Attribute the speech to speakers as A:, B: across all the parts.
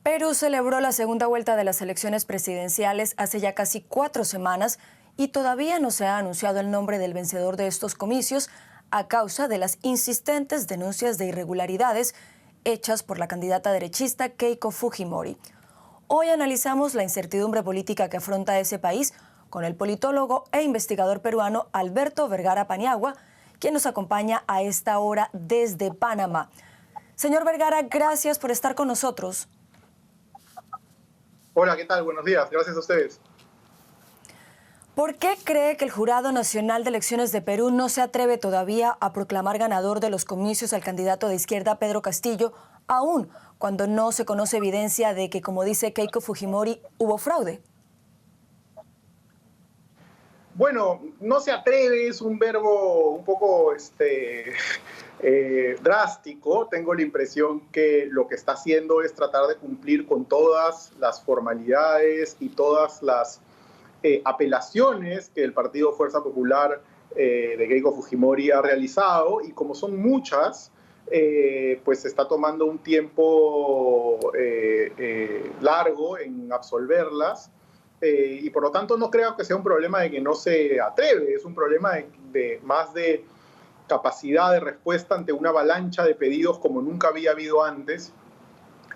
A: Perú celebró la segunda vuelta de las elecciones presidenciales hace ya casi 4 semanas y todavía no se ha anunciado el nombre del vencedor de estos comicios a causa de las insistentes denuncias de irregularidades hechas por la candidata derechista Keiko Fujimori. Hoy analizamos la incertidumbre política que afronta ese país con el politólogo e investigador peruano Alberto Vergara Paniagua, quien nos acompaña a esta hora desde Panamá. Señor Vergara, gracias por estar con nosotros.
B: Hola, ¿qué tal? Buenos días. Gracias a ustedes.
A: ¿Por qué cree que el Jurado Nacional de Elecciones de Perú no se atreve todavía a proclamar ganador de los comicios al candidato de izquierda Pedro Castillo, aún cuando no se conoce evidencia de que, como dice Keiko Fujimori, hubo fraude?
B: Bueno, no se atreve es un verbo un poco drástico. Tengo la impresión que lo que está haciendo es tratar de cumplir con todas las formalidades y todas las apelaciones que el Partido Fuerza Popular de Keiko Fujimori ha realizado, y como son muchas, pues se está tomando un tiempo largo en absolverlas. Y por lo tanto no creo que sea un problema de que no se atreve, es un problema de más de capacidad de respuesta ante una avalancha de pedidos como nunca había habido antes,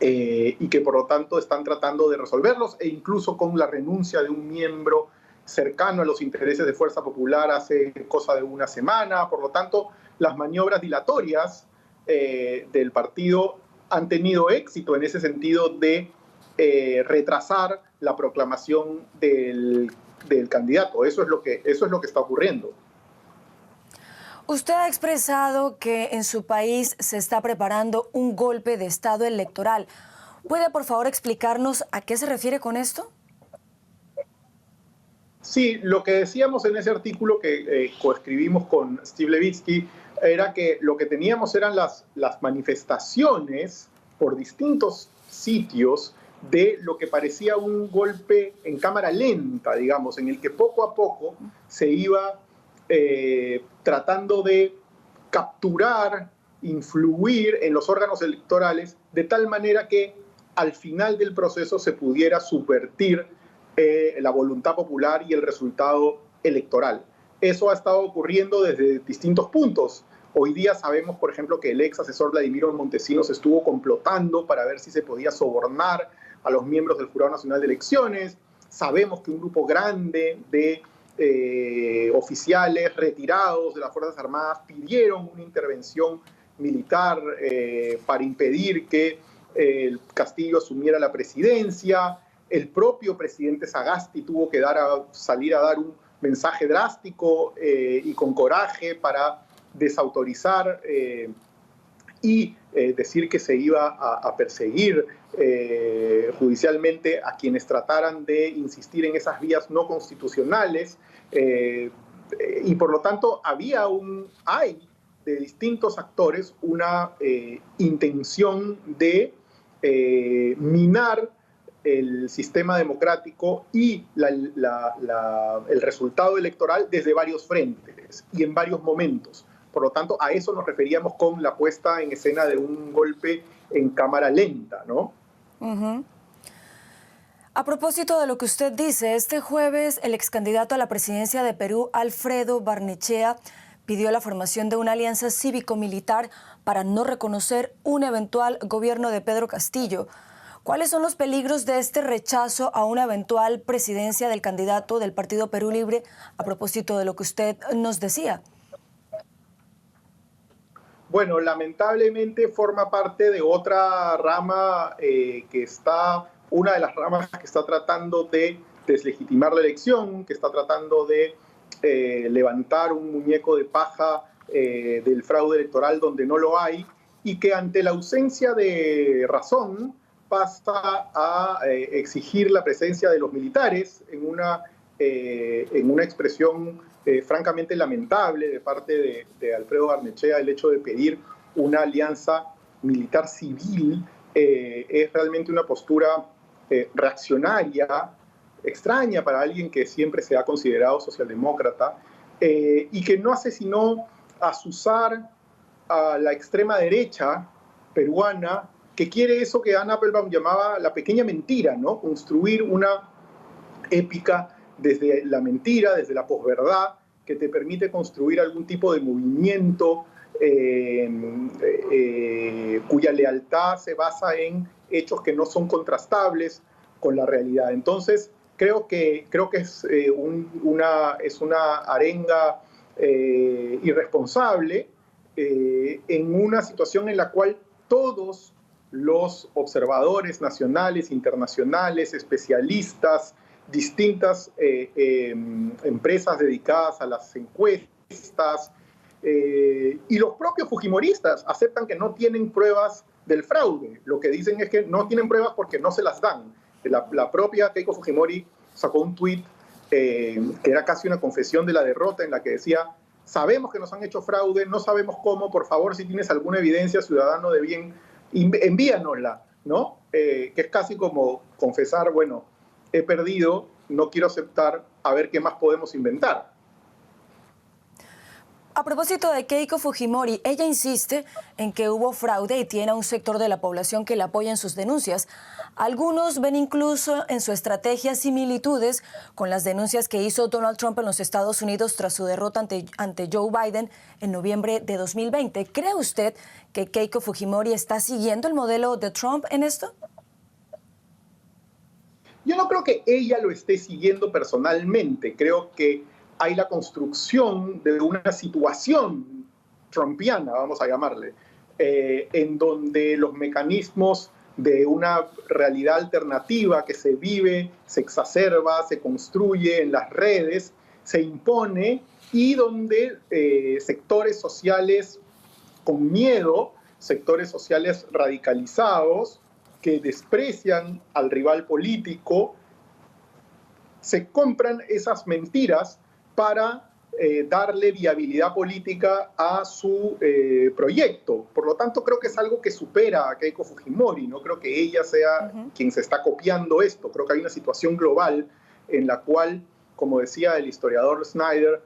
B: y que por lo tanto están tratando de resolverlos, e incluso con la renuncia de un miembro cercano a los intereses de Fuerza Popular hace cosa de una semana. Por lo tanto, las maniobras dilatorias del partido han tenido éxito en ese sentido de retrasar la proclamación del candidato. Eso es lo que está ocurriendo.
A: Usted ha expresado que en su país se está preparando un golpe de Estado electoral. ¿Puede, por favor, explicarnos a qué se refiere con esto?
B: Sí, lo que decíamos en ese artículo que coescribimos con Steve Levitsky era que lo que teníamos eran las manifestaciones por distintos sitios de lo que parecía un golpe en cámara lenta, digamos, en el que poco a poco se iba tratando de capturar, influir en los órganos electorales de tal manera que al final del proceso se pudiera subvertir la voluntad popular y el resultado electoral. Eso ha estado ocurriendo desde distintos puntos. Hoy día sabemos, por ejemplo, que el ex asesor Vladimiro Montesinos estuvo complotando para ver si se podía sobornar a los miembros del Jurado Nacional de Elecciones. Sabemos que un grupo grande de oficiales retirados de las Fuerzas Armadas pidieron una intervención militar para impedir que Castillo asumiera la presidencia. El propio presidente Sagasti tuvo que salir a dar un mensaje drástico y con coraje para desautorizar y decir que se iba a perseguir judicialmente a quienes trataran de insistir en esas vías no constitucionales, y por lo tanto hay de distintos actores una intención de minar el sistema democrático y el resultado electoral desde varios frentes y en varios momentos. Por lo tanto, a eso nos referíamos con la puesta en escena de un golpe en cámara lenta, ¿no?
A: A propósito de lo que usted dice, este jueves el ex candidato a la presidencia de Perú, Alfredo Barnechea, pidió la formación de una alianza cívico-militar para no reconocer un eventual gobierno de Pedro Castillo. ¿Cuáles son los peligros de este rechazo a una eventual presidencia del candidato del Partido Perú Libre, a propósito de lo que usted nos decía?
B: Bueno, lamentablemente forma parte de otra rama una de las ramas que está tratando de deslegitimar la elección, que está tratando de levantar un muñeco de paja del fraude electoral donde no lo hay, y que ante la ausencia de razón pasa a exigir la presencia de los militares en una expresión francamente lamentable de parte de Alfredo Barnechea. El hecho de pedir una alianza militar civil es realmente una postura reaccionaria, extraña para alguien que siempre se ha considerado socialdemócrata, y que no hace sino azuzar a la extrema derecha peruana, que quiere eso que Anne Applebaum llamaba la pequeña mentira, ¿no? Construir una épica desde la mentira, desde la posverdad, que te permite construir algún tipo de movimiento cuya lealtad se basa en hechos que no son contrastables con la realidad. Entonces, creo que es una arenga irresponsable en una situación en la cual todos los observadores nacionales, internacionales, especialistas, distintas empresas dedicadas a las encuestas y los propios fujimoristas aceptan que no tienen pruebas del fraude. Lo que dicen es que no tienen pruebas porque no se las dan. La propia Keiko Fujimori sacó un tuit que era casi una confesión de la derrota, en la que decía: sabemos que nos han hecho fraude, no sabemos cómo, por favor, si tienes alguna evidencia, ciudadano de bien, envíanosla, ¿no? Que es casi como confesar, bueno, he perdido, no quiero aceptar, a ver qué más podemos inventar.
A: A propósito de Keiko Fujimori, ella insiste en que hubo fraude y tiene a un sector de la población que la apoya en sus denuncias. Algunos ven incluso en su estrategia similitudes con las denuncias que hizo Donald Trump en los Estados Unidos tras su derrota ante Joe Biden en noviembre de 2020. ¿Cree usted que Keiko Fujimori está siguiendo el modelo de Trump en esto?
B: Yo no creo que ella lo esté siguiendo personalmente. Creo que hay la construcción de una situación trumpiana, vamos a llamarle, en donde los mecanismos de una realidad alternativa que se vive, se exacerba, se construye en las redes, se impone, y donde sectores sociales con miedo, sectores sociales radicalizados, que desprecian al rival político, se compran esas mentiras para darle viabilidad política a su proyecto. Por lo tanto, creo que es algo que supera a Keiko Fujimori. No creo que ella sea quien se está copiando esto. Creo que hay una situación global en la cual, como decía el historiador Snyder,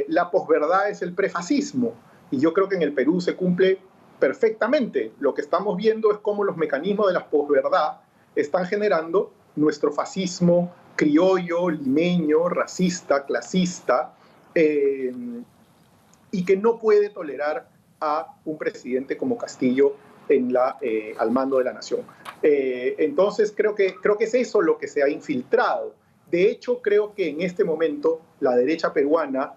B: la posverdad es el prefascismo. Y yo creo que en el Perú se cumple perfectamente. Lo que estamos viendo es cómo los mecanismos de la posverdad están generando nuestro fascismo criollo, limeño, racista, clasista, y que no puede tolerar a un presidente como Castillo al mando de la nación. Entonces creo que es eso lo que se ha infiltrado. De hecho, creo que en este momento la derecha peruana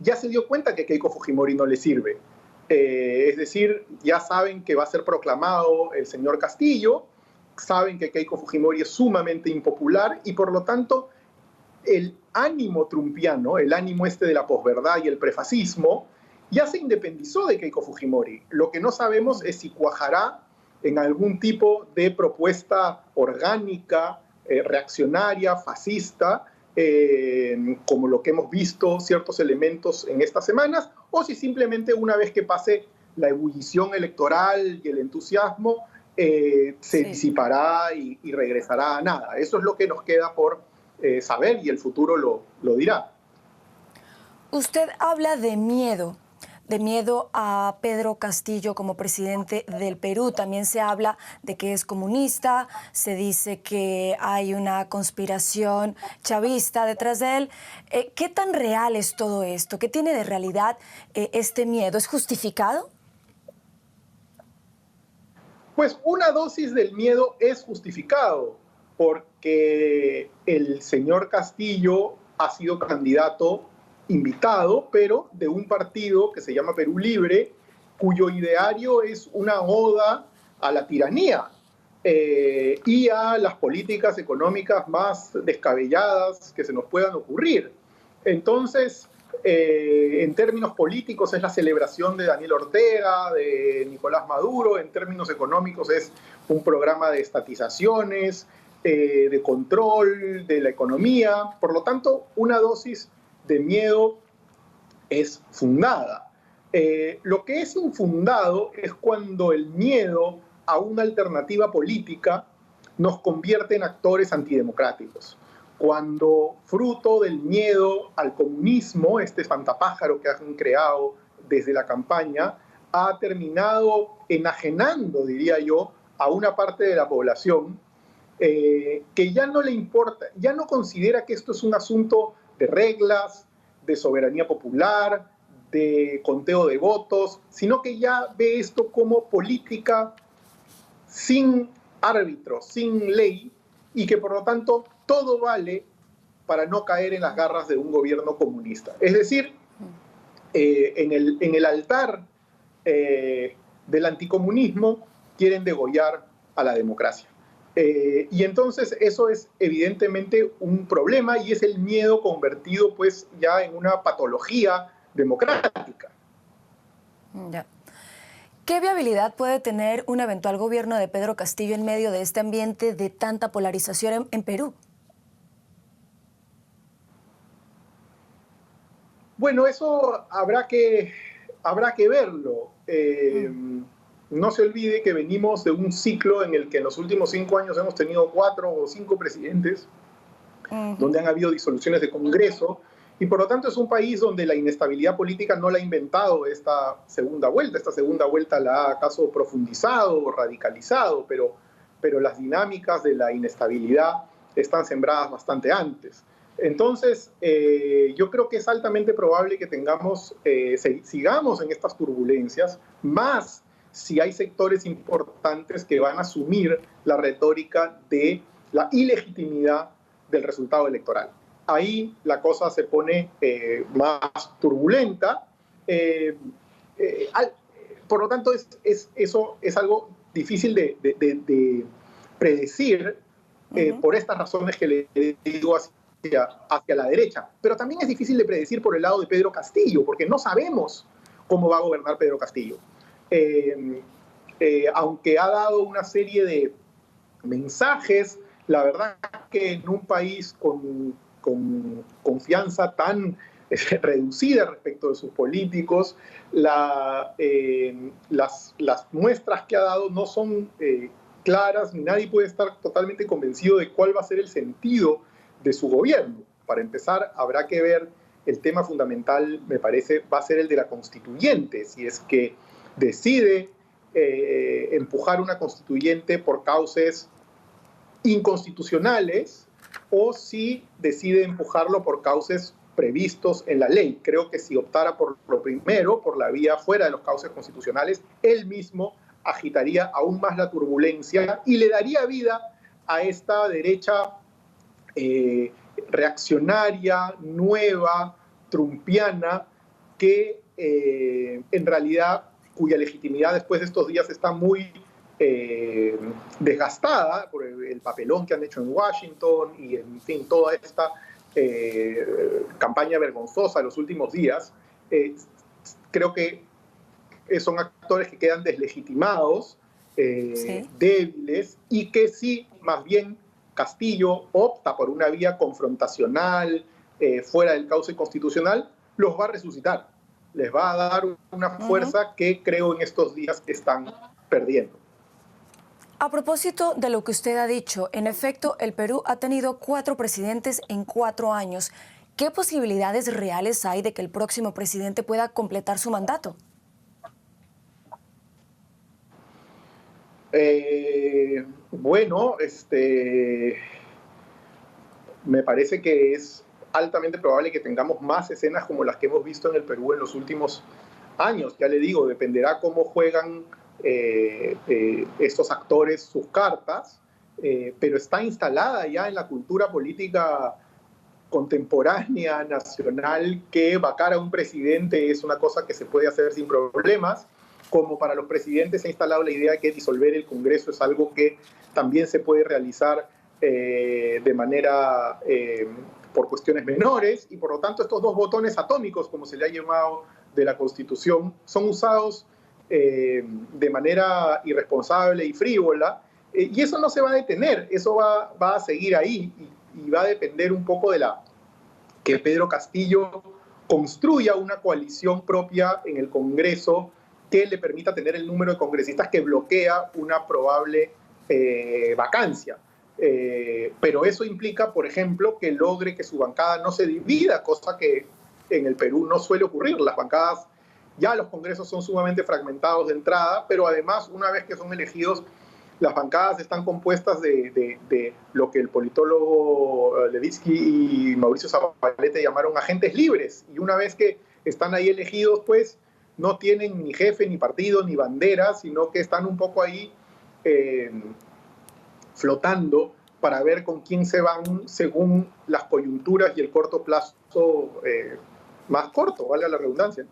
B: ya se dio cuenta que Keiko Fujimori no le sirve. Es decir, ya saben que va a ser proclamado el señor Castillo, saben que Keiko Fujimori es sumamente impopular y por lo tanto el ánimo trumpiano, el ánimo de la posverdad y el prefascismo, ya se independizó de Keiko Fujimori. Lo que no sabemos es si cuajará en algún tipo de propuesta orgánica, reaccionaria, fascista, como lo que hemos visto ciertos elementos en estas semanas, o si simplemente una vez que pase la ebullición electoral y el entusiasmo, se disipará y regresará a nada. Eso es lo que nos queda por saber y el futuro lo dirá.
A: Usted habla de miedo a Pedro Castillo como presidente del Perú. También se habla de que es comunista, se dice que hay una conspiración chavista detrás de él. ¿Qué tan real es todo esto? ¿Qué tiene de realidad este miedo? ¿Es justificado?
B: Pues una dosis del miedo es justificado, porque el señor Castillo ha sido candidato invitado, pero de un partido que se llama Perú Libre, cuyo ideario es una oda a la tiranía y a las políticas económicas más descabelladas que se nos puedan ocurrir. Entonces, en términos políticos es la celebración de Daniel Ortega, de Nicolás Maduro; en términos económicos es un programa de estatizaciones, de control de la economía. Por lo tanto, una dosis de miedo es fundada. Lo que es infundado es cuando el miedo a una alternativa política nos convierte en actores antidemocráticos. Cuando, fruto del miedo al comunismo, este espantapájaro que han creado desde la campaña, ha terminado enajenando, diría yo, a una parte de la población que ya no le importa, ya no considera que esto es un asunto de reglas, de soberanía popular, de conteo de votos, sino que ya ve esto como política sin árbitro, sin ley, y que por lo tanto todo vale para no caer en las garras de un gobierno comunista. Es decir, en el altar del anticomunismo quieren degollar a la democracia. Y entonces eso es evidentemente un problema y es el miedo convertido pues ya en una patología democrática.
A: Ya. ¿Qué viabilidad puede tener un eventual gobierno de Pedro Castillo en medio de este ambiente de tanta polarización en Perú?
B: Bueno, eso habrá que verlo. No se olvide que venimos de un ciclo en el que en los últimos 5 años hemos tenido 4 o 5 presidentes, donde han habido disoluciones de Congreso, y por lo tanto es un país donde la inestabilidad política no la ha inventado esta segunda vuelta. Esta segunda vuelta la ha acaso profundizado o radicalizado, pero las dinámicas de la inestabilidad están sembradas bastante antes. Entonces, yo creo que es altamente probable que sigamos en estas turbulencias, más si hay sectores importantes que van a asumir la retórica de la ilegitimidad del resultado electoral. Ahí la cosa se pone más turbulenta. Por lo tanto, eso es algo difícil de predecir por estas razones que le digo hacia la derecha. Pero también es difícil de predecir por el lado de Pedro Castillo, porque no sabemos cómo va a gobernar Pedro Castillo. Aunque ha dado una serie de mensajes, la verdad que en un país con confianza tan reducida respecto de sus políticos, las muestras que ha dado no son claras, ni nadie puede estar totalmente convencido de cuál va a ser el sentido de su gobierno. Para empezar, habrá que ver el tema fundamental, me parece, va a ser el de la constituyente, si es que decide empujar una constituyente por causas inconstitucionales o si decide empujarlo por cauces previstos en la ley. Creo que si optara por lo primero, por la vía fuera de los cauces constitucionales, él mismo agitaría aún más la turbulencia y le daría vida a esta derecha reaccionaria, nueva, trumpiana, que en realidad, cuya legitimidad después de estos días está muy desgastada por el papelón que han hecho en Washington y, en fin, toda esta campaña vergonzosa de los últimos días. Creo que son actores que quedan deslegitimados, sí, débiles, y que sí, más bien, Castillo opta por una vía confrontacional, fuera del cauce constitucional, los va a resucitar. Les va a dar una fuerza que creo en estos días están perdiendo.
A: A propósito de lo que usted ha dicho, en efecto, el Perú ha tenido 4 presidentes en 4 años. ¿Qué posibilidades reales hay de que el próximo presidente pueda completar su mandato?
B: Bueno, me parece que es altamente probable que tengamos más escenas como las que hemos visto en el Perú en los últimos años. Ya le digo, dependerá cómo juegan estos actores sus cartas, pero está instalada ya en la cultura política contemporánea, nacional, que vacar a un presidente es una cosa que se puede hacer sin problemas. Como para los presidentes se ha instalado la idea de que disolver el Congreso es algo que también se puede realizar de manera por cuestiones menores, y por lo tanto estos 2 botones atómicos, como se le ha llamado, de la Constitución, son usados de manera irresponsable y frívola, y eso no se va a detener, eso va a seguir ahí, y va a depender un poco de que Pedro Castillo construya una coalición propia en el Congreso que le permita tener el número de congresistas que bloquea una probable vacancia. Pero eso implica, por ejemplo, que logre que su bancada no se divida, cosa que en el Perú no suele ocurrir. Las bancadas Ya los congresos son sumamente fragmentados de entrada, pero además, una vez que son elegidos, las bancadas están compuestas de lo que el politólogo Levitsky y Mauricio Zavaleta llamaron agentes libres. Y una vez que están ahí elegidos, pues no tienen ni jefe, ni partido, ni bandera, sino que están un poco ahí flotando para ver con quién se van según las coyunturas y el corto plazo más corto, valga la redundancia.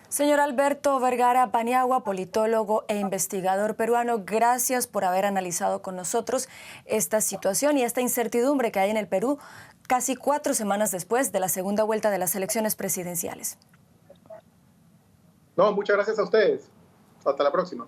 A: Señor Alberto Vergara Paniagua, politólogo e investigador peruano, gracias por haber analizado con nosotros esta situación y esta incertidumbre que hay en el Perú casi 4 semanas después de la segunda vuelta de las elecciones presidenciales.
B: No, muchas gracias a ustedes. Hasta la próxima.